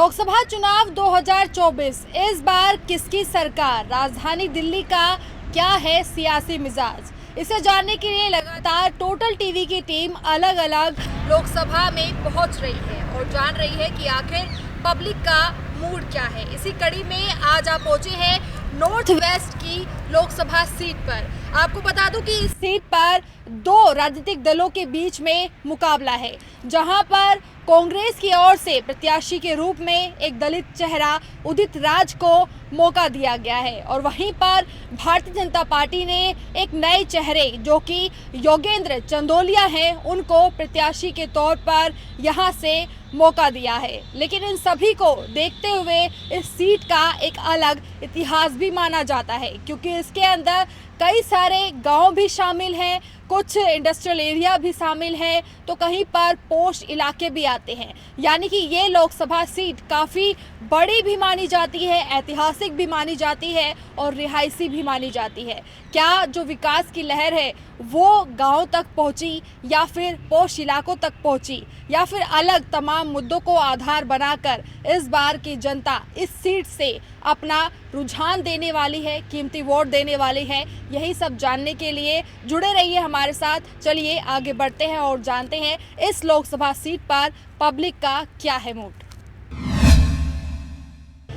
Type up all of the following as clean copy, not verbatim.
लोकसभा चुनाव 2024 इस बार किसकी सरकार, राजधानी दिल्ली का क्या है सियासी मिजाज, इसे जानने के लिए लगातार टोटल टीवी की टीम अलग अलग लोकसभा में पहुंच रही है और जान रही है कि आखिर पब्लिक का मूड क्या है। इसी कड़ी में आज आप पहुंचे हैं नॉर्थ वेस्ट की लोकसभा सीट पर। आपको बता दूं कि इस सीट पर दो राजनीतिक दलों के बीच में मुकाबला है, जहां पर कांग्रेस की ओर से प्रत्याशी के रूप में एक दलित चेहरा उदित राज को मौका दिया गया है और वहीं पर भारतीय जनता पार्टी ने एक नए चेहरे जो कि योगेंद्र चंदोलिया हैं उनको प्रत्याशी के तौर पर यहां से मौका दिया है। लेकिन इन सभी को देखते हुए इस सीट का एक अलग इतिहास भी माना जाता है, क्योंकि इसके अंदर कई सारे गांव भी शामिल हैं, कुछ इंडस्ट्रियल एरिया भी शामिल है, तो कहीं पर पोस्ट इलाके भी आते हैं। यानी कि ये लोकसभा सीट काफ़ी बड़ी भी मानी जाती है, ऐतिहासिक भी मानी जाती है और रिहायशी भी मानी जाती है। क्या जो विकास की लहर है वो गांव तक पहुंची या फिर पोस्ट इलाकों तक पहुंची, या फिर अलग तमाम मुद्दों को आधार बनाकर इस बार की जनता इस सीट से अपना रुझान देने वाली है, कीमती वोट देने वाली है, यही सब जानने के लिए जुड़े रहिए हमारे साथ। चलिए आगे बढ़ते हैं और जानते हैं इस लोकसभा सीट पर पब्लिक का क्या है मूड।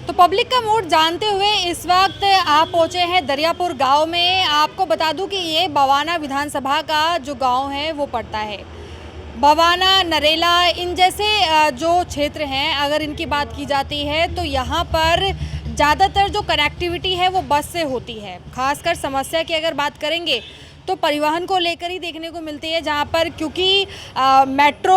तो पब्लिक का मूड जानते हुए इस वक्त आप पहुंचे हैं दरियापुर गांव में। आपको बता दूं कि ये बवाना विधानसभा का जो गांव है वो पड़ता है। बवाना, नरेला, इन जैसे जो क्षेत्र हैं, अगर इनकी बात की जाती है तो यहाँ पर ज़्यादातर जो कनेक्टिविटी है वो बस से होती है। खासकर समस्या की अगर बात करेंगे तो परिवहन को लेकर ही देखने को मिलती है, जहाँ पर क्योंकि मेट्रो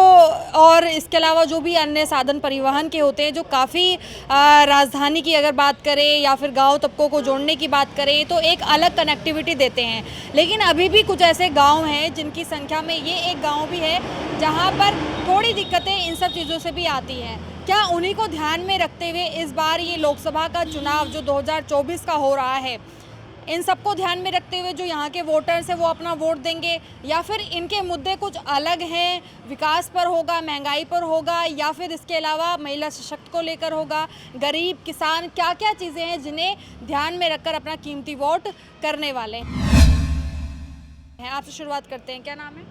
और इसके अलावा जो भी अन्य साधन परिवहन के होते हैं जो काफ़ी राजधानी की अगर बात करें या फिर गांव तबकों को जोड़ने की बात करें तो एक अलग कनेक्टिविटी देते हैं। लेकिन अभी भी कुछ ऐसे गांव हैं जिनकी संख्या में ये एक गांव भी है जहाँ पर थोड़ी दिक्कतें इन सब चीज़ों से भी आती हैं। क्या उन्हीं को ध्यान में रखते हुए इस बार ये लोकसभा का चुनाव जो 2024 का हो रहा है, इन सबको ध्यान में रखते हुए जो यहाँ के वोटर्स हैं वो अपना वोट देंगे, या फिर इनके मुद्दे कुछ अलग हैं, विकास पर होगा, महंगाई पर होगा, या फिर इसके अलावा महिला सशक्त को लेकर होगा, गरीब, किसान, क्या क्या चीज़ें हैं जिन्हें ध्यान में रखकर अपना कीमती वोट करने वाले हैं। आपसे शुरुआत करते हैं, क्या नाम है?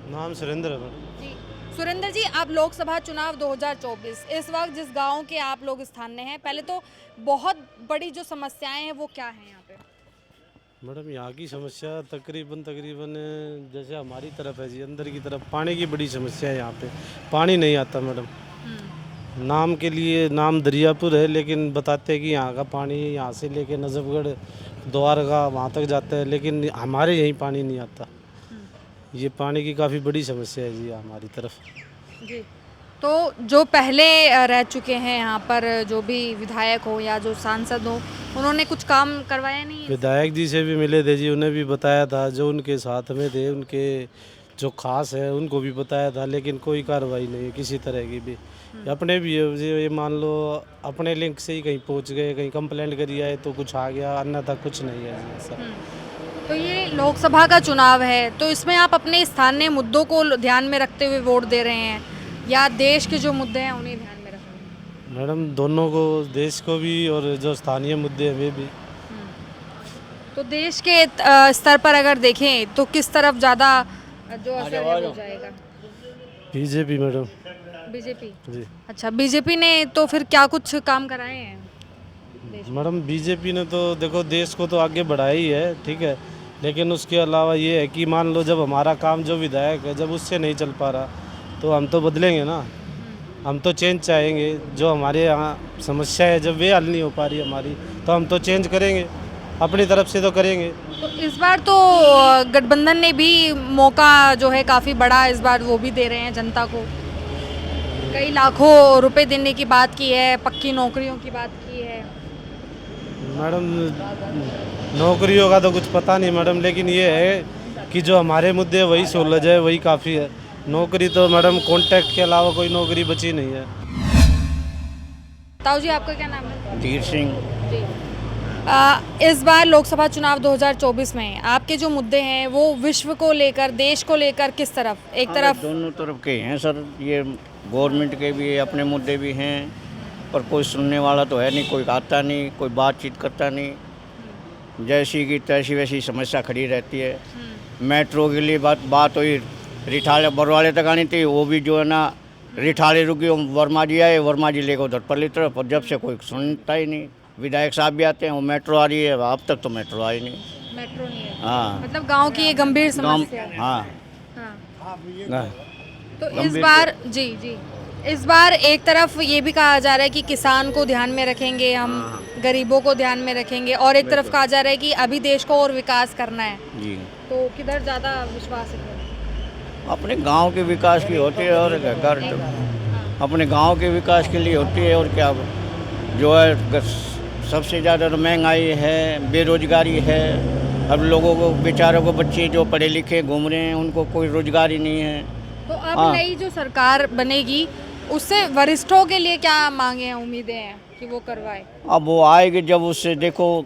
नाम सुरेंद्र है जी सुरेंद्र जी, आप लोकसभा चुनाव 2024 इस वक्त जिस गाँव के आप लोग स्थानीय हैं, पहले तो बहुत बड़ी जो समस्याएँ हैं वो क्या हैं यहाँ पे? मैडम, यहाँ की समस्या तकरीबन जैसे हमारी तरफ है जी, अंदर की तरफ पानी की बड़ी समस्या है। यहाँ पे पानी नहीं आता मैडम। नाम के लिए नाम दरियापुर है, लेकिन बताते हैं कि यहाँ का पानी यहाँ से लेके नजफगढ़, द्वारका वहाँ तक जाता है, लेकिन हमारे यहीं पानी नहीं आता। ये पानी की काफ़ी बड़ी समस्या है जी हमारी तरफ जी। तो जो पहले रह चुके हैं यहाँ पर, जो भी विधायक हो या जो सांसद हो, उन्होंने कुछ काम करवाया नहीं है? विधायक जी से भी मिले थे जी, उन्हें भी बताया था, जो उनके साथ में थे उनके जो खास है उनको भी बताया था, लेकिन कोई कार्रवाई नहीं है किसी तरह की भी। अपने भी ये मान लो अपने लिंक से ही कहीं पहुँच गए, कहीं कंप्लेंट करी आए तो कुछ आ गया, अन्यथा कुछ नहीं है जी ऐसा। तो ये लोकसभा का चुनाव है, तो इसमें आप अपने स्थानीय मुद्दों को ध्यान में रखते हुए वोट दे रहे हैं या देश के जो मुद्दे हैं उन्हें ध्यान में रख रहे हैं? मैडम, दोनों को, देश को भी और जो स्थानीय मुद्दे हैं वे भी। तो देश के स्तर पर अगर देखें तो किस तरफ ज़्यादा जो असर है हो जाएगा? BJP madam. बीजेपी जी। अच्छा, बीजेपी ने तो फिर क्या कुछ काम कराए हैं? मैडम, बीजेपी ने तो देखो देश को तो आगे बढ़ाया ही है, ठीक है, लेकिन उसके अलावा ये है कि मान लो जब हमारा काम जो विधायक है जब उससे नहीं चल पा रहा तो हम तो बदलेंगे ना, हम तो चेंज चाहेंगे। जो हमारे यहाँ समस्या है जब वे हल नहीं हो पा रही हमारी, तो हम तो चेंज करेंगे, अपनी तरफ से तो करेंगे। तो इस बार तो गठबंधन ने भी मौका जो है काफ़ी बड़ा इस बार वो भी दे रहे हैं जनता को, कई लाखों रुपए देने की बात की है, पक्की नौकरियों की बात की है। मैडम, नौकरियों का तो कुछ पता नहीं मैडम, लेकिन ये है कि जो हमारे मुद्दे वही सुलझ जाए वही काफ़ी है। नौकरी तो मैडम कॉन्ट्रैक्ट के अलावा कोई नौकरी बची नहीं है। ताऊ जी, आपका क्या नाम है? तीर सिंह। जी। इस बार लोकसभा चुनाव 2024 में आपके जो मुद्दे हैं वो विश्व को लेकर, देश को लेकर किस तरफ? एक तरफ दोनों तरफ के हैं सर, ये गवर्नमेंट के भी अपने मुद्दे भी हैं पर कोई सुनने वाला तो है नहीं, कोई आता नहीं, कोई बातचीत करता नहीं। जैसी की तैसी वैसी समस्या खड़ी रहती है। मेट्रो के लिए बात हुई, रिठाले बरवाले तक आनी थी, वो भी जो है ना रिठाले रुकी, वर्मा जी आए, वर्मा जी लेकर उधर पल्ली तरफ, और जब से कोई सुनता ही नहीं। विधायक साहब भी आते हैं, वो मेट्रो आ रही है, अब तक तो मेट्रो आई नहीं। मेट्रो नहीं है, हाँ मतलब गांव की ये गंभीर समस्या है। हाँ हाँ। तो इस बार जी इस बार एक तरफ ये भी कहा जा रहा है कि किसान को ध्यान में रखेंगे हम, गरीबों को ध्यान में रखेंगे, और एक तरफ कहा जा रहा है कि अभी देश को और विकास करना है। जी, तो किधर ज़्यादा विश्वास है? अपने गांव के विकास की होती है, और घर अपने गांव के विकास के लिए होती है। और क्या जो है, सबसे ज़्यादा तो महंगाई है, बेरोजगारी है। अब लोगों को, बेचारों को, बच्चे जो पढ़े लिखे घूम रहे हैं, उनको कोई रोजगार ही नहीं है। तो अब नई जो सरकार बनेगी उससे वरिष्ठों के लिए क्या मांगे हैं, उम्मीदें हैं कि वो करवाए? अब वो आएगी जब, उससे देखो,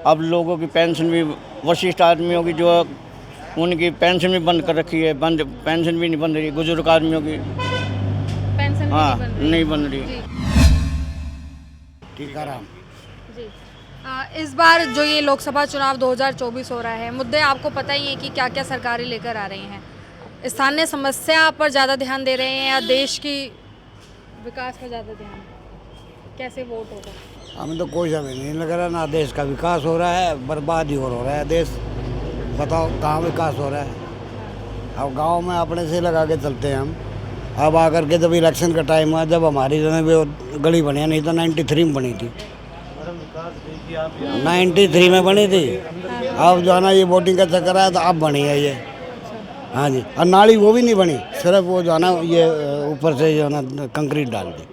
अब लोगों की पेंशन भी, वरिष्ठ आदमियों की जो उनकी पेंशन भी बंद कर रखी है, पेंशन भी नहीं बन रही, बुजुर्ग आदमियों की पेंशन हाँ नहीं बन रही। नहीं बन रही। टीकाराम जी इस बार जो ये लोकसभा चुनाव 2024 हो रहा है, मुद्दे आपको पता ही है कि क्या क्या सरकारें लेकर आ रही हैं। स्थानीय समस्या पर ज़्यादा ध्यान दे रहे हैं या देश की विकास पर ज़्यादा ध्यान? कैसे वोट होगा? हमें तो कोई समझ नहीं लग रहा, ना देश का विकास हो रहा है, बर्बाद ही हो रहा है देश। बताओ कहाँ विकास हो रहा है? अब गांव में अपने से लगा के चलते हैं हम। अब आकर के जब इलेक्शन का टाइम हुआ, जब हमारी जो है वो गली बनी, नहीं तो 93 में बनी थी, 93 में बनी थी। अब जो है ना ये वोटिंग का चक्कर आया तो अब बनी है ये। हाँ जी, और नाली वो भी नहीं बनी, सिर्फ वो जो है ना ये ऊपर से जो है ना कंक्रीट डाल दी।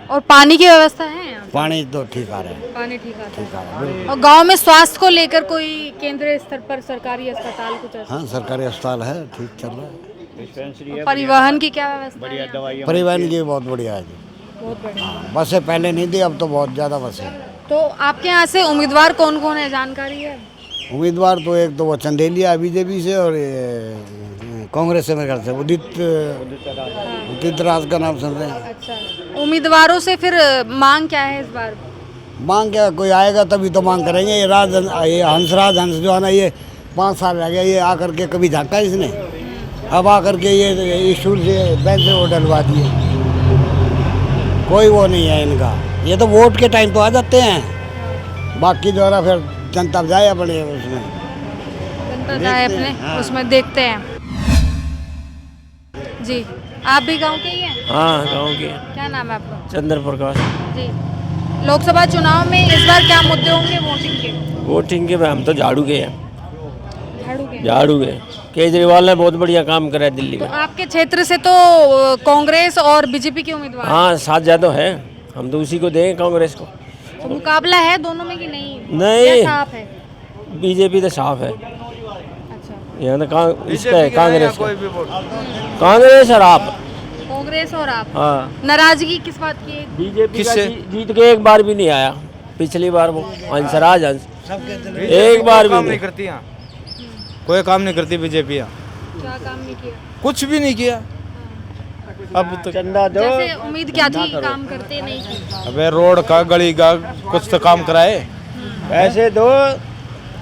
और पानी की व्यवस्था है यहाँ? पानी तो ठीक आ रहा है, पानी ठीक आता ठीक आ रहा है। है। और गांव में स्वास्थ्य को लेकर कोई केंद्रीय स्तर पर सरकारी अस्पताल कुछ ऐसा? हाँ, सरकारी अस्पताल है, ठीक चल रहा है। डिस्पेंसरी परिवहन की क्या व्यवस्था है? बढ़िया दवाइयाँ। परिवहन की बहुत बढ़िया है जी। बहुत बढ़िया। बसें पहले नहीं थी, अब तो बहुत ज़्यादा बसें। तो आपके यहाँ से उम्मीदवार कौन कौन है, जानकारी है? उम्मीदवार तो एक तो वो चंदेलिया बीजेपी से, और ये कांग्रेस से मेरे ख्याल से उदित राज का नाम सुन रहे हैं। अच्छा, उम्मीदवारों से फिर मांग क्या है इस बार? मांग क्या, कोई आएगा तभी तो मांग करेंगे। ये हंसराज हंस जो है ना, ये 5 साल रह गया, ये आकर के कभी झाँका इसने। अब आकर के ये स्कूल से बैंक से वो डलवा दिए, कोई वो नहीं है इनका। ये तो वोट के टाइम तो आ जाते हैं, बाकी जो है ना फिर जनता जाए अपने उसमें, जनता जाए अपने उसमें, देखते हैं। जी, आप भी गांव के ही हैं? हाँ, गाँव के। क्या नाम है आपका? चंद्र प्रकाश। जी, लोकसभा चुनाव में इस बार क्या मुद्दे होंगे वोटिंग के? वोटिंग के हम तो झाड़ू के हैं, झाड़ू के? झाड़ू के। केजरीवाल ने बहुत बढ़िया काम करा है दिल्ली तो में। आपके क्षेत्र से तो कांग्रेस और बीजेपी के उम्मीदवार हैं। हाँ, साथ ज़्यादा है, हम तो उसी को देंगे, कांग्रेस को। तो मुकाबला है दोनों में कि नहीं? नहीं। या साफ है? बीजेपी तो साफ है, अच्छा, यहाँ तो इसका है कांग्रेस का। कांग्रेस और आप। कांग्रेस और आप। हाँ, नाराजगी किस बात की है? बीजेपी का जीत के एक बार भी नहीं आया। पिछली बार वो हंसराज हंस एक बार भी नहीं करती यहाँ, कोई काम नहीं करती बीजेपी यहाँ, क्या काम नहीं किया? कुछ भी नहीं किया। अब तो चंदा दो। जैसे उम्मीद क्या थी, काम करते नहीं की? अबे रोड का, गली का, कुछ तो काम कराए। पैसे दो,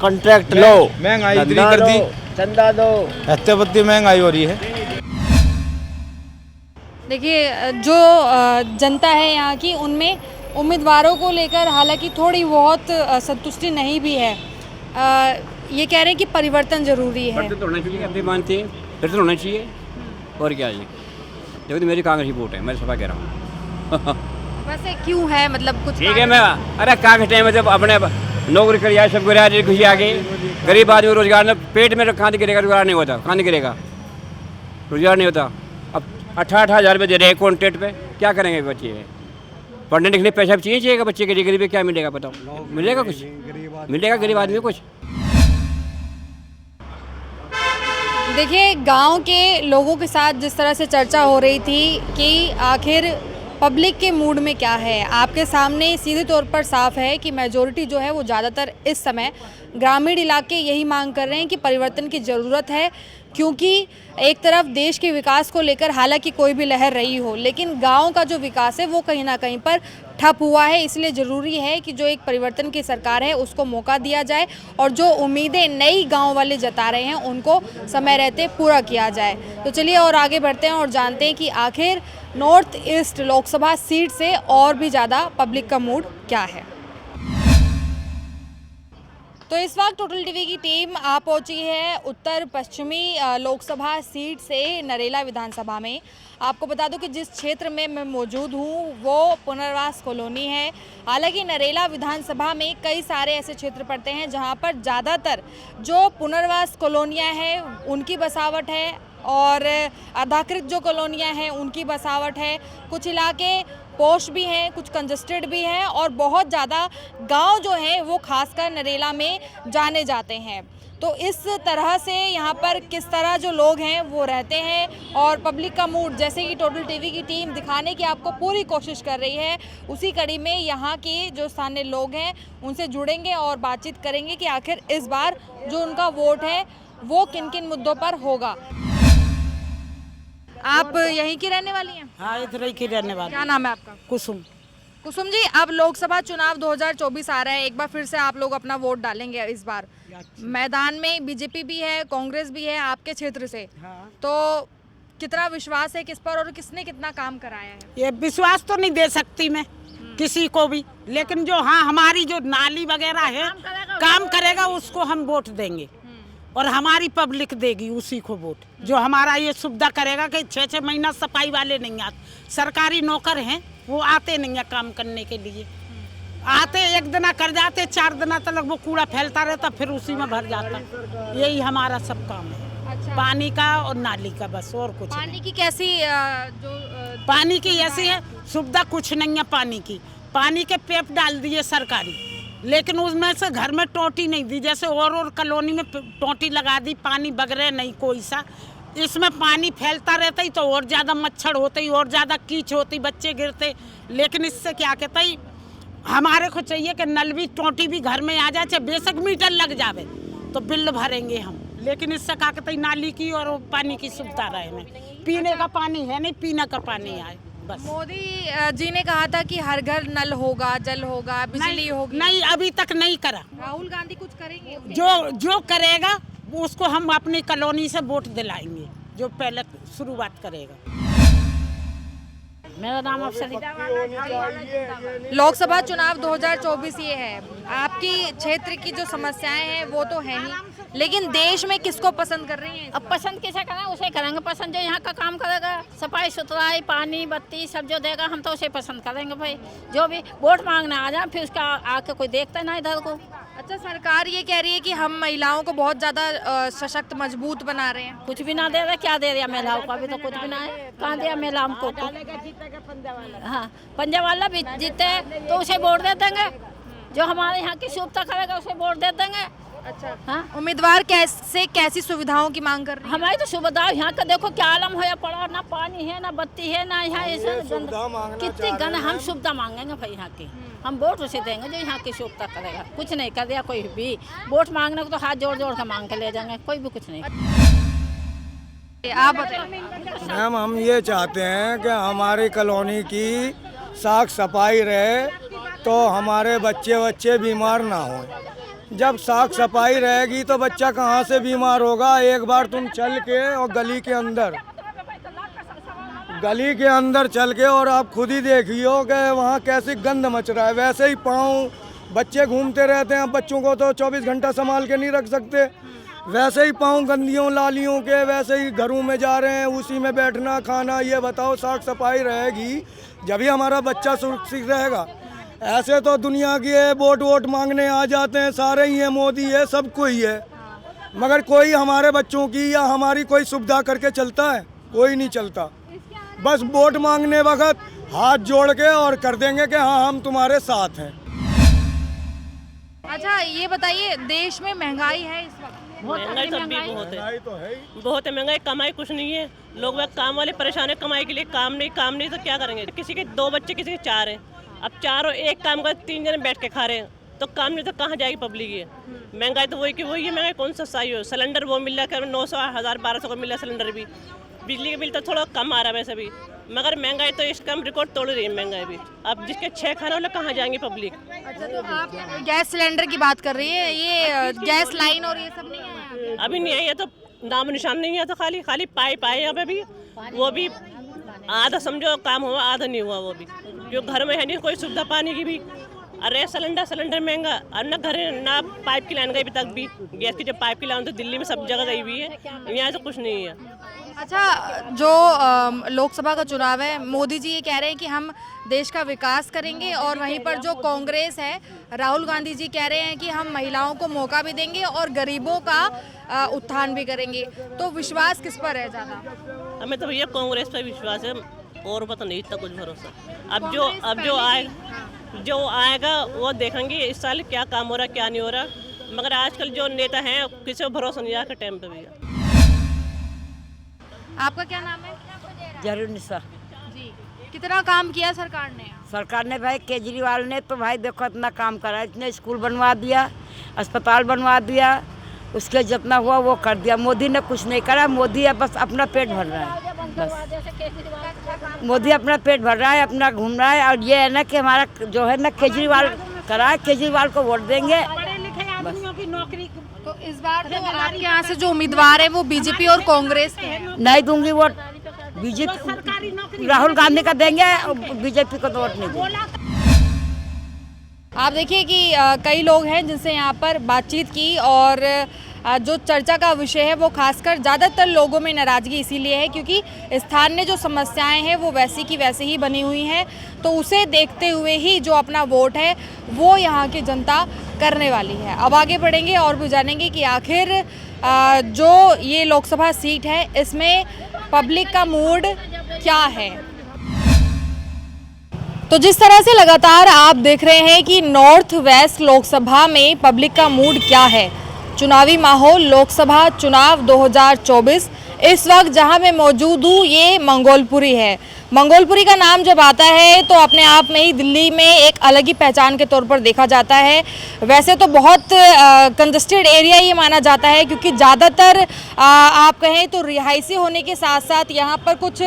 कॉन्ट्रैक्ट लो, महंगाई इतनी धंधा कर दी, दो, चंदा दो। हत्ते बत्ती महंगाई हो रही है। देखिए, जो जनता है यहाँ की, उनमें उम्मीदवारों को लेकर हालांकि थोड़ी बहुत संतुष्टि नहीं भी है। ये कह रहे हैं कि परिवर्तन जरूरी है। परिवर्तन तो होना चाहिए, अब भी मानते हैं, परिवर्तन होना चाहिए। और क्या जी, देखो तो मेरी कांग्रेस की वोट है, मैं सफा कह रहा हूँ। वैसे क्यों है, मतलब कुछ ठीक है, मैं अरे कांग्रेस टाइम में जब अपने नौकरी कर सब गिरा खुशी आ गई, गरीब आदमी रोजगार ने पेट में कहाँ गिरेगा, रोजगार नहीं होता, कहाँ गिरेगा, रोजगार नहीं होता। अब 18,000 रुपये दे रहे हैं कॉन्ट्रैक्ट पे, क्या करेंगे बच्चे? पढ़ने लिखने पैसा भी चाहिए बच्चे के लिए, गरीबी क्या मिलेगा बताओ? मिलेगा कुछ? मिलेगा गरीब आदमी को कुछ? देखिए, गांव के लोगों के साथ जिस तरह से चर्चा हो रही थी कि आखिर पब्लिक के मूड में क्या है, आपके सामने सीधे तौर पर साफ है कि मेजॉरिटी जो है वो ज़्यादातर इस समय ग्रामीण इलाके यही मांग कर रहे हैं कि परिवर्तन की ज़रूरत है। क्योंकि एक तरफ देश के विकास को लेकर हालांकि कोई भी लहर रही हो, लेकिन गांव का जो विकास है वो कहीं ना कहीं पर ठप हुआ है, इसलिए ज़रूरी है कि जो एक परिवर्तन की सरकार है उसको मौका दिया जाए और जो उम्मीदें नई गांव वाले जता रहे हैं उनको समय रहते पूरा किया जाए। तो चलिए और आगे बढ़ते हैं और जानते हैं कि आखिर नॉर्थ ईस्ट लोकसभा सीट से और भी ज़्यादा पब्लिक का मूड क्या है। तो इस वक्त टोटल टीवी की टीम आ पहुंची है उत्तर पश्चिमी लोकसभा सीट से नरेला विधानसभा में। आपको बता दूं कि जिस क्षेत्र में मैं मौजूद हूं वो पुनर्वास कॉलोनी है। हालांकि नरेला विधानसभा में कई सारे ऐसे क्षेत्र पड़ते हैं जहां पर ज़्यादातर जो पुनर्वास कॉलोनियां हैं उनकी बसावट है और अधाकृत जो कॉलोनियां हैं उनकी बसावट है। कुछ इलाके पॉश भी हैं, कुछ कंजस्टेड भी हैं और बहुत ज़्यादा गांव जो हैं वो खासकर नरेला में जाने जाते हैं। तो इस तरह से यहाँ पर किस तरह जो लोग हैं वो रहते हैं और पब्लिक का मूड जैसे कि टोटल टीवी की टीम दिखाने की आपको पूरी कोशिश कर रही है, उसी कड़ी में यहाँ के जो स्थानीय लोग हैं उनसे जुड़ेंगे और बातचीत करेंगे कि आखिर इस बार जो उनका वोट है वो किन किन मुद्दों पर होगा। आप यहीं की रहने वाली हैं? हाँ, इधर ही की रहने वाली। क्या नाम है आपका? कुसुम। कुसुम जी, अब लोकसभा चुनाव 2024 आ रहा है, एक बार फिर से आप लोग अपना वोट डालेंगे। इस बार मैदान में बीजेपी भी है, कांग्रेस भी है आपके क्षेत्र से। हाँ। तो कितना विश्वास है किस पर और किसने कितना काम कराया है? ये विश्वास तो नहीं दे सकती मैं किसी को भी, लेकिन जो हाँ हमारी जो नाली वगैरह है काम करेगा उसको हम वोट देंगे और हमारी पब्लिक देगी उसी को वोट। जो हमारा ये सुविधा करेगा कि 6-6 महीना सफाई वाले नहीं आते, सरकारी नौकर हैं वो आते नहीं है काम करने के लिए। आते एक दिन कर जाते, 4 दिन तक वो कूड़ा फैलता रहता फिर उसी में भर जाता। यही हमारा सब काम है। अच्छा। पानी का और नाली का, बस और कुछ नहीं। पानी की कैसी पानी की ऐसी है सुविधा कुछ नहीं है। पानी के पेप डाल दिए सरकारी, लेकिन उसमें से घर में टोटी नहीं दी। जैसे और कॉलोनी में टोटी लगा दी, पानी बगरे नहीं कोई सा। इसमें पानी फैलता रहता ही तो और ज़्यादा मच्छर होते ही, और ज़्यादा कीच होती, बच्चे गिरते। लेकिन इससे क्या कहता ही हमारे को चाहिए कि नल भी टोटी भी घर में आ जाए, चाहे बेशक मीटर लग जावे तो बिल भरेंगे हम। लेकिन इससे क्या कहता ही नाली की और पानी की सुविधा रहे में। पीने का पानी है नहीं, पीने का पानी आए बस। मोदी जी ने कहा था कि हर घर नल होगा, जल होगा, बिजली होगी। नहीं, अभी तक नहीं करा। राहुल गांधी कुछ करेंगे? जो करेगा वो उसको हम अपनी कॉलोनी से वोट दिलाएंगे, जो पहले शुरुआत करेगा। मेरा नाम अफसर। लोकसभा चुनाव 2024 ये है, आपकी क्षेत्र की जो समस्याएं हैं वो तो है ही, लेकिन देश में किसको पसंद कर रही हैं? अब पसंद किसे करें उसे करेंगे पसंद, जो यहाँ का काम करेगा, सफाई सुथराई पानी बत्ती सब जो देगा हम तो उसे पसंद करेंगे भाई। जो भी वोट मांगने आ जाए फिर उसका आके कोई देखता ना इधर को। अच्छा, सरकार ये कह रही है कि हम महिलाओं को बहुत ज़्यादा सशक्त मजबूत बना रहे हैं। कुछ भी ना दे रहा, क्या दे रहा महिलाओं को? अभी तो कुछ भी ना है। कहाँ दिया महिलाओं को? हाँ, पंजाब वाला भी जीते तो उसे वोट दे देंगे, जो हमारे यहाँ की सुविधा करेगा उसे वोट दे देंगे। अच्छा, हाँ, उम्मीदवार कैसी सुविधाओं की मांग कर रहे हैं? हमारी तो सुविधा यहाँ का देखो क्या आलम होया पड़ा, ना पानी है ना बत्ती है ना यहाँ कितनी गंद। हम सुविधा मांगेंगे भाई यहाँ की, हम वोट उसे देंगे जो यहाँ की सुविधा करेगा। कुछ नहीं कर दिया कोई भी, वोट मांगने को तो हाथ जोड़ जोड़ कर मांग के ले जाएंगे, कोई भी कुछ नहीं। आप बताइए। मैम, हम ये चाहते हैं कि हमारी कॉलोनी की साफ सफाई रहे तो हमारे बच्चे बीमार ना हों। जब साफ सफाई रहेगी तो बच्चा कहाँ से बीमार होगा? एक बार तुम चल के और गली के अंदर चल के और आप खुद ही देखियो कि वहाँ कैसी गंद मच रहा है। वैसे ही पाँव बच्चे घूमते रहते हैं, बच्चों को तो 24 घंटा संभाल के नहीं रख सकते। वैसे ही पाँव गंदियों लालियों के, वैसे ही घरों में जा रहे हैं, उसी में बैठना खाना। ये बताओ, साफ सफाई रहेगी जब ही हमारा बच्चा सुरक्षित रहेगा। ऐसे तो दुनिया के वोट मांगने आ जाते हैं, सारे ही है, मोदी है, सबको ही है, मगर कोई हमारे बच्चों की या हमारी कोई सुविधा करके चलता है? कोई नहीं चलता। बस वोट मांगने वक्त हाथ जोड़ के और कर देंगे कि हाँ हम तुम्हारे साथ हैं। अच्छा, ये बताइए, देश में महंगाई है इस वक्त? महंगाई तो भी बहुत है महंगाई। कमाई कुछ नहीं है, लोग वह काम वाले परेशान है कमाई के लिए। काम नहीं तो क्या करेंगे? किसी के 2 बच्चे, किसी के 4 हैं। अब चारों एक काम कर 3 जने बैठ के खा रहे हैं, तो काम नहीं तो कहाँ जाएगी पब्लिक? ये महंगाई तो वही है। महंगाई कौन सा सही हो? सिलेंडर वो मिल रहा है 900, 1000, 1200 का मिल रहा है सिलेंडर भी। बिजली का बिल तो थोड़ा कम आ रहा है वैसे भी, मगर महंगाई तो इस कम रिकॉर्ड तोड़ रही है महंगाई भी। अब जिसके 6 खाना वाले कहाँ जाएंगे पब्लिक। अच्छा, तो आप गैस सिलेंडर की बात कर रही है, ये गैस लाइन और ये सब नहीं है यहाँ पे? अभी नहीं आई है, तो नाम निशान नहीं है, तो खाली पाइप आए यहाँ पे भी, वो भी आधा समझो काम हुआ आधा नहीं हुआ, वो भी जो घर में है नहीं कोई सुविधा पानी की भी। अरे सिलेंडर महंगा, और ना घर ना पाइप की लाइन गई अभी तक भी, गैस की जो पाइप की लाइन तो दिल्ली में सब जगह गई हुई है, यहाँ से कुछ नहीं है। अच्छा, जो लोकसभा का चुनाव है, मोदी जी ये कह रहे हैं कि हम देश का विकास करेंगे, और वहीं पर जो कांग्रेस है, राहुल गांधी जी कह रहे हैं कि हम महिलाओं को मौका भी देंगे और गरीबों का उत्थान भी करेंगे। तो विश्वास किस पर है ज़्यादा? हमें तो भैया कांग्रेस पर विश्वास है, और पता नहीं इतना कुछ भरोसा। अब जो आएगा वो देखेंगे इस साल क्या काम हो रहा क्या नहीं हो रहा, मगर आजकल जो नेता हैं किसी को भरोसा नहीं आता टाइम पे भैया। आपका क्या नाम है? जरूर निशा जी, कितना काम किया सरकार ने? सरकार ने भाई, केजरीवाल ने तो भाई देखो इतना काम करा, इतने स्कूल बनवा दिया, अस्पताल बनवा दिया, उसके जितना हुआ वो कर दिया। मोदी ने कुछ नहीं करा, मोदी है बस अपना पेट भर रहा है, बस मोदी अपना पेट भर रहा है, अपना घूम रहा है। और ये है ना कि हमारा जो है ना केजरीवाल करा, केजरीवाल को वोट देंगे बस। तो इस बार तो आपके यहाँ से जो उम्मीदवार है वो बीजेपी और कांग्रेस के हैं। नहीं दूंगी वोट बीजेपी, राहुल गांधी का देंगे, बीजेपी को तो वोट नहीं देंगे। आप देखिए कि कई लोग हैं जिनसे यहाँ पर बातचीत की, और जो चर्चा का विषय है वो खासकर ज़्यादातर लोगों में नाराज़गी इसीलिए है क्योंकि स्थानीय जो समस्याएं हैं वो वैसी की वैसी ही बनी हुई हैं, तो उसे देखते हुए ही जो अपना वोट है वो यहाँ की जनता करने वाली है। अब आगे बढ़ेंगे और भी जानेंगे कि आखिर जो ये लोकसभा सीट है इसमें पब्लिक का मूड क्या है। तो जिस तरह से लगातार आप देख रहे हैं कि नॉर्थ वेस्ट लोकसभा में पब्लिक का मूड क्या है, चुनावी माहौल, लोकसभा चुनाव 2024। इस वक्त जहां मैं मौजूद हूँ ये मंगोलपुरी है। मंगोलपुरी का नाम जब आता है तो अपने आप में ही दिल्ली में एक अलग ही पहचान के तौर पर देखा जाता है। वैसे तो बहुत कंजस्टेड एरिया ये माना जाता है क्योंकि ज़्यादातर आप कहें तो रिहायशी होने के साथ साथ यहाँ पर कुछ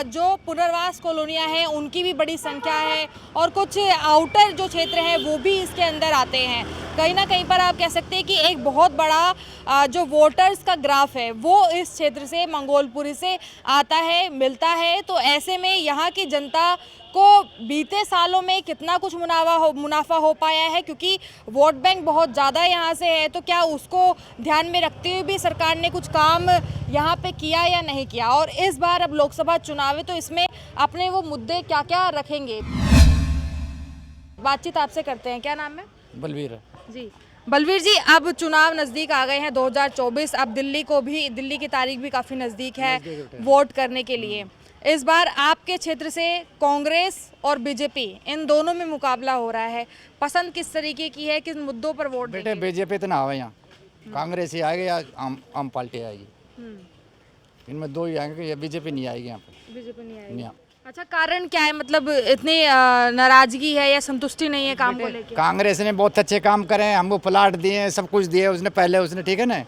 जो पुनर्वास कॉलोनियाँ हैं उनकी भी बड़ी संख्या है, और कुछ आउटर जो क्षेत्र हैं वो भी इसके अंदर आते हैं। कहीं ना कहीं पर आप कह सकते हैं कि एक बहुत बड़ा जो वोटर्स का ग्राफ है वो इस क्षेत्र से, मंगोलपुरी से आता है, मिलता है। तो ऐसे में यहाँ की जनता को बीते सालों में कितना कुछ मुनाफा हो पाया है, क्योंकि वोट बैंक बहुत ज़्यादा यहाँ से है, तो क्या उसको ध्यान में रखते हुए भी सरकार ने कुछ काम यहाँ पे किया या नहीं किया। और इस बार अब लोकसभा चुनाव है तो इसमें अपने वो मुद्दे क्या क्या रखेंगे, बातचीत आपसे करते हैं। क्या नाम है? बलवीर जी, बलवीर जी, अब चुनाव नज़दीक आ गए हैं 2024। अब दिल्ली की तारीख भी काफ़ी नज़दीक है वोट करने के लिए। इस बार आपके क्षेत्र से कांग्रेस और बीजेपी इन दोनों में मुकाबला हो रहा है, पसंद किस तरीके की है, किस मुद्दों पर वोट बेटे? बीजेपी तो ना आवे यहाँ, कांग्रेस ही आएगी या आम पार्टी आएगी, इनमें दो ही आएंगे, या बीजेपी नहीं आएगी यहाँ पे। बीजेपी नहीं आएगी। अच्छा, कारण क्या है, मतलब इतनी नाराजगी है या संतुष्टि नहीं है काम को लेकर? कांग्रेस ने बहुत अच्छे काम करे हैं, हमको प्लाट दिए, सब कुछ दिए उसने पहले, उसने ठीक है ना।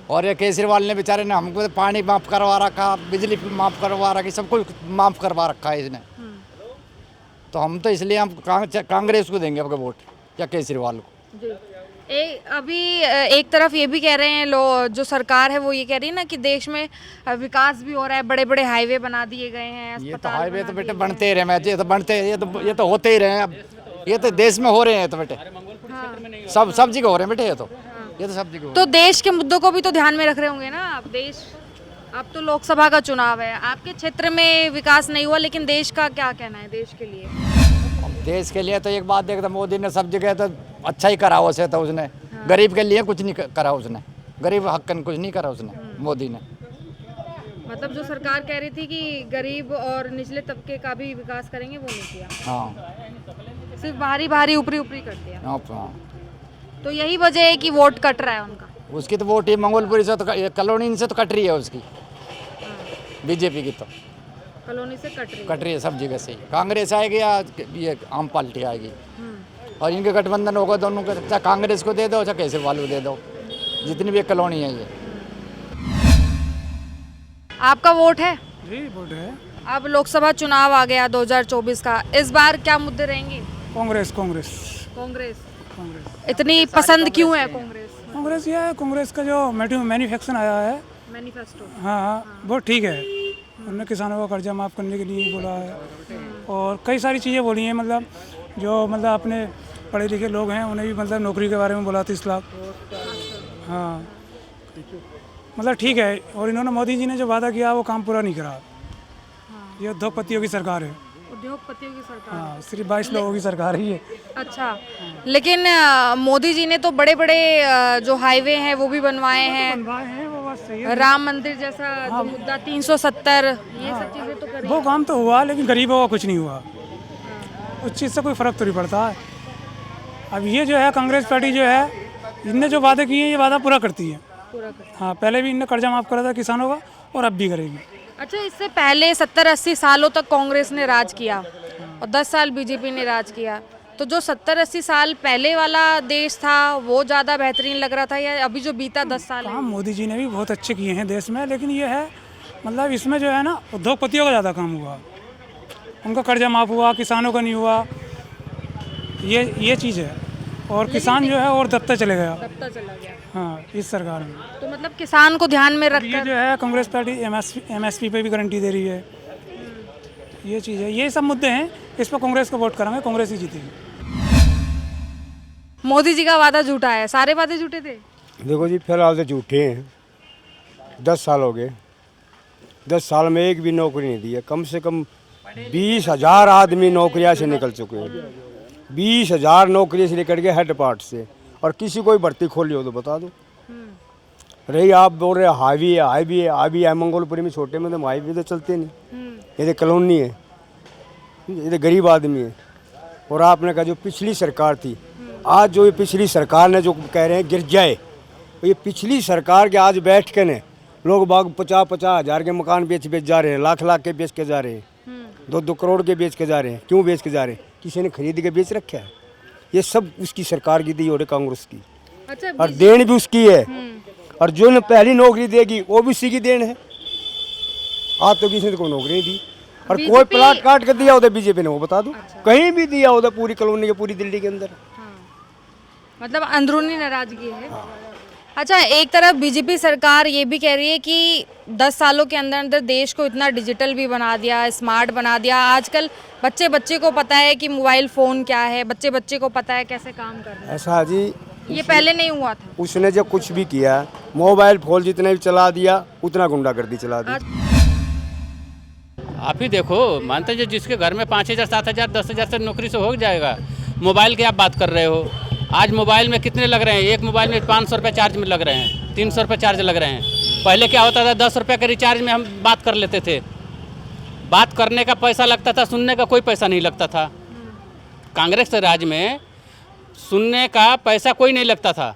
और ये केजरीवाल ने बेचारे ने हमको तो पानी माफ करवा रखा, बिजली माफ करवा रखी, सब कुछ माफ करवा रखा है इसने। तो हम तो इसलिए हम कांग्रेस को देंगे आपका वोट या केजरीवाल को। अभी एक तरफ ये भी कह रहे हैं जो सरकार है वो ये कह रही है ना कि देश में विकास भी हो रहा है, बड़े बड़े हाईवे बना दिए गए हैं, ये तो हाईवे तो बेटे बनते ही रहे, मैं ये तो बनते, ये तो होते ही रहे, अब ये तो देश में हो रहे हैं तो बेटे। हाँ। सब जगह हो रहे हैं बेटे, ये तो सब जगह। तो देश के मुद्दों को भी तो ध्यान में रख रहे होंगे ना आप। अब तो लोकसभा का चुनाव है, आपके क्षेत्र में विकास नहीं हुआ, लेकिन देश का क्या कहना है, देश के लिए? देश के लिए तो एक बात देखता, मोदी ने सब जगह तो अच्छा ही करा उसे, तो उसने गरीब के लिए कुछ नहीं करा, उसने गरीब हक कुछ नहीं करा उसने, मोदी ने। मतलब जो सरकार कह रही थी कि गरीब और निचले तबके का भी विकास करेंगे वो नहीं किया। हाँ, सिर्फ बाहरी ऊपरी कर दिया। हाँ। तो यही वजह है कि वोट कट रहा है उनका। उसकी तो वोट ही मंगोलपुरी से तो कॉलोनी से तो कट रही है उसकी, बीजेपी की तो कॉलोनी से कट रही है सब जगह से। कांग्रेस आएगी या ये आम पार्टी आएगी, और इनके गठबंधन होगा दोनों का, चाहे कांग्रेस को दे दो चाहे केजरीवाल को दे दो, जितनी भी कॉलोनी है ये। आपका वोट है? जी वोट है। अब लोकसभा चुनाव आ गया 2024 का, इस बार क्या मुद्दे रहेंगे? कांग्रेस कांग्रेस कांग्रेस। कांग्रेस इतनी पसंद क्यों है कांग्रेस? कांग्रेस ये है, कांग्रेस का जो मैन्युफैक्चर आया है, मैनिफेस्टो। हाँ वो ठीक है। उन्होंने किसानों का कर्जा माफ़ करने के लिए बोला है और कई सारी चीज़ें बोली हैं। मतलब जो मतलब अपने पढ़े लिखे लोग हैं उन्हें भी मतलब नौकरी के बारे में बोला 30 लाख। हाँ मतलब ठीक है। और इन्होंने मोदी जी ने जो वादा किया वो काम पूरा नहीं करा। ये उद्योगपतियों की सरकार है। उद्योगपतियों की सरकार। हाँ सिर्फ 22 लोगों की सरकार ही है। अच्छा, लेकिन मोदी जी ने तो बड़े बड़े जो हाईवे हैं वो भी बनवाए हैं, वो बात सही है। राम मंदिर जैसा जो मुद्दा 370, ये सब चीजें तो करी वो काम तो हुआ लेकिन गरीबों का कुछ नहीं हुआ। उस चीज़ से कोई फ़र्क तो नहीं पड़ता है। अब ये जो है कांग्रेस पार्टी जो है, इनने जो वादे किए हैं ये वादा पूरा करती है। हाँ पहले भी इनने कर्जा माफ़ करा था किसानों का और अब भी करेगी। अच्छा, इससे पहले 70-80 सालों तक कांग्रेस ने राज किया और 10 साल बीजेपी ने राज किया, तो जो 70-80 साल पहले वाला देश था वो ज़्यादा बेहतरीन लग रहा था या अभी जो बीता 10 साल? काम मोदी जी ने भी बहुत अच्छे किए हैं देश में, लेकिन ये है मतलब इसमें जो है ना उद्योगपतियों का ज़्यादा काम हुआ। उनका कर्जा माफ़ हुआ, किसानों का नहीं हुआ। ये चीज़ है। और किसान जो है और दबता चले गया। हाँ इस सरकार में। तो मतलब किसान को ध्यान में रखकर ये जो है कांग्रेस पार्टी MSP पे भी गारंटी दे रही है। ये चीज़ है। ये सब मुद्दे हैं, इस पर कांग्रेस को वोट करांगे, कांग्रेस ही जीतेगी। मोदी जी का वादा झूठा है, सारे वादे झूठे थे? देखो जी फिलहाल तो झूठे हैं। 10 साल हो गए, 10 साल में एक भी नौकरी नहीं दी है। कम से कम 20,000 आदमी नौकरियां से निकल चुके हैं। 20,000 नौकरी से निकल के हेड पार्ट से, और किसी को भर्ती खोली हो तो बता दो। रही आप बोल रहे हाईवे है मंगोलपुरी में, छोटे में तो हाईवे तो चलते नहीं। ये तो कॉलोनी है, ये तो गरीब आदमी है। और आपने कहा जो पिछली सरकार थी, आज जो ये पिछली सरकार ने जो कह रहे हैं गिर जाए, तो ये पिछली सरकार के आज बैठ के ने लोग बाग 50-50 हज़ार के मकान बेच जा रहे हैं, लाख के बेच के जा रहे हैं, 2-2 करोड़ के बेच के जा रहे हैं। क्यों बेच के जा रहे हैं? किसी ने खरीद के बेच रखा है। ये सब उसकी सरकार की दी और कांग्रेस की। अच्छा, और देन भी उसकी है। और जो ने पहली नौकरी देगी वो भी उसी की देन है। आज तो किसी ने कोई नौकरी नहीं दी, और कोई प्लाट काट कर दिया होता बीजेपी ने, वो बता दो। कहीं भी दिया होता पूरी कॉलोनी के, पूरी दिल्ली के अंदर। मतलब अंदरूनी नाराजगी है। अच्छा, एक तरफ बीजेपी सरकार ये भी कह रही है कि 10 सालों के अंदर अंदर देश को इतना डिजिटल भी बना दिया, स्मार्ट बना दिया। आजकल बच्चे को पता है कि मोबाइल फ़ोन क्या है, बच्चे को पता है कैसे काम करना है। ऐसा जी ये पहले नहीं हुआ था। उसने जब कुछ भी किया, मोबाइल फोन जितने भी चला दिया उतना गुंडागर्दी चला दी। आप ही देखो, मानते हैं जिसके घर में 5,000, 7,000, 10,000 से नौकरी से हो जाएगा। मोबाइल की आप बात कर रहे हो, आज मोबाइल में कितने लग रहे हैं? एक मोबाइल में 500 रुपये चार्ज में लग रहे हैं, 300 रुपये चार्ज लग रहे हैं। पहले क्या होता था, 10 रुपये के रिचार्ज में हम बात कर लेते थे। बात करने का पैसा लगता था, सुनने का कोई पैसा नहीं लगता था। कांग्रेस राज में सुनने का पैसा कोई नहीं लगता था,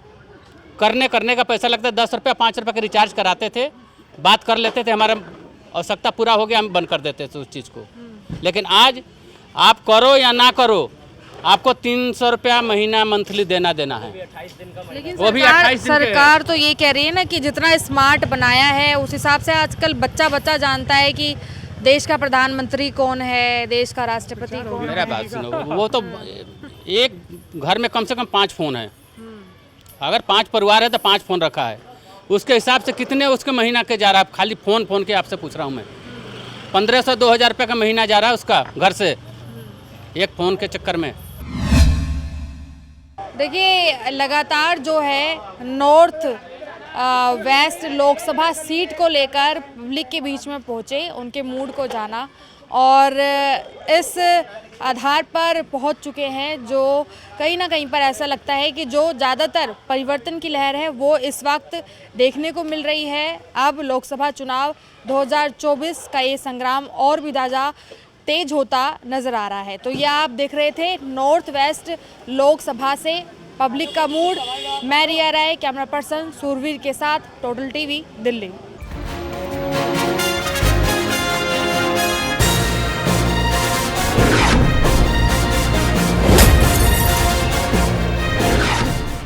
करने का पैसा लगता। 10 रुपये 5 रुपये का रिचार्ज कराते थे, बात कर लेते थे, हमारा आवश्यकता पूरा हो गया, हम बंद कर देते थे उस चीज़ को। लेकिन आज आप करो या ना करो, आपको 300 रुपया महीना मंथली देना है। लेकिन वो भी 28 दिन सरकार तो ये कह रही है ना कि जितना स्मार्ट बनाया है उस हिसाब से आजकल बच्चा जानता है कि देश का प्रधानमंत्री कौन है, देश का राष्ट्रपति कौन है। मेरा बात सुनो, वो तो एक घर में कम से कम 5 फ़ोन है। अगर 5 परिवार है तो 5 फ़ोन रखा है। उसके हिसाब से कितने उसके महीना के जा रहा है? खाली फ़ोन के आपसे पूछ रहा हूँ मैं। 1,500-2,000 रुपये का महीना जा रहा है उसका घर से, एक फ़ोन के चक्कर में। देखिए, लगातार जो है नॉर्थ वेस्ट लोकसभा सीट को लेकर पब्लिक के बीच में पहुंचे, उनके मूड को जाना और इस आधार पर पहुंच चुके हैं जो कहीं ना कहीं पर ऐसा लगता है कि जो ज़्यादातर परिवर्तन की लहर है वो इस वक्त देखने को मिल रही है। अब लोकसभा चुनाव 2024 का ये संग्राम और भी ज़्यादा तेज होता नज़र आ रहा है। तो ये आप देख रहे थे नॉर्थ वेस्ट लोकसभा से पब्लिक का मूड। मैं रिया राय, कैमरा पर्सन सूरवीर के साथ, टोटल टीवी, दिल्ली।